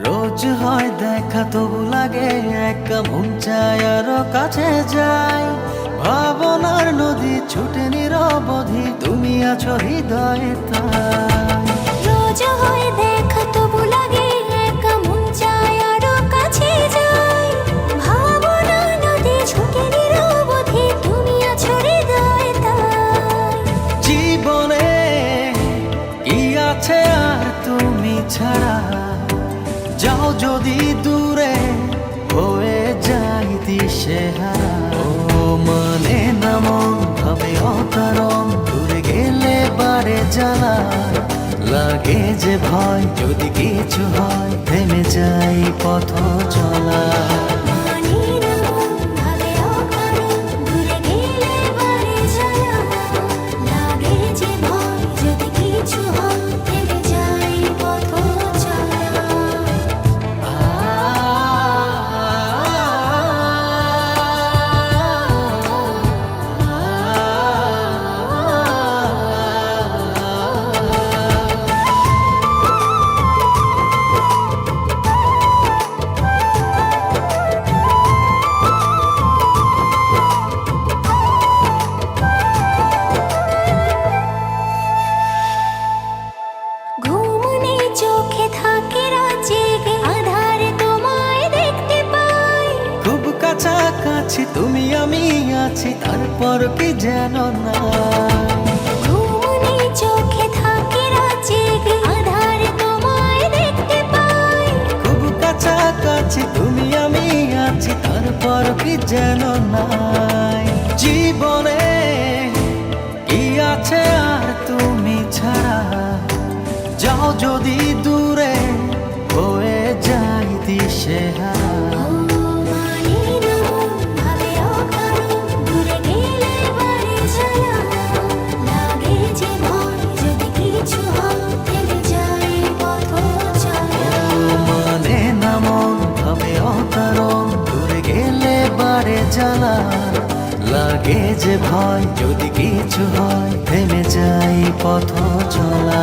রোজ হয় দেখা তবু লাগে একা, মন চায় আরো কাছে যাই। ভাবনার নদী ছুটে নিরবধি, তুমি আছো হৃদয়ে তাই। রোজ হয় দেখা তবু লাগে একা, মন চায় আরো কাছে যাই। ভাবনার নদী ছুটে নিরবধি, তুমি আছো হৃদয়ে তাই। জীবনে কি আছে আর তুমি ছাড়া, যাও যদি দূরে হয়ে যাই দিশেহারা। ও মানে না মন ভাবে অকারণ, দূরে গেলে বারে জ্বালা লাগে যে ভয়, যদি কিছু হয় থেমে যাই পথ চলা। মানে না মন ভাবে অকারণ, দূরে গেলে বারে জ্বালা লাগে যে ভয়, যদি কিছু হয় থেমে যাই পথ চলা। ঘুম নেই চোখে থাকে রাত জেগে, আঁধারে তোমায় দেখতে পাই। খুব কাছাকাছি তুমি আমি আছি, তারপর কি যেন না। ঘুম নেই চোখে থাকে রাত জেগে, আঁধারে তোমায় দেখতে পাই। খুব কাছাকাছি তুমি আমি আছি, তারপর কি যেন নাই। জীবনে কি আছে আর তুমি ছাড়া, যাও যদি দূরে হয়ে যাই দিশেহারা। মানে না মন ভাবে অকারণ, দূরে গেলে বারে জ্বালা লাগে যে ভয়, যদি কিছু হয় থেমে যাই পথ চলা। মানে না মন ভাবে অকারণ, দূরে গেলে বারে জ্বালা লাগে যে ভয়, যদি কিছু হয় থেমে যাই পথ চলা।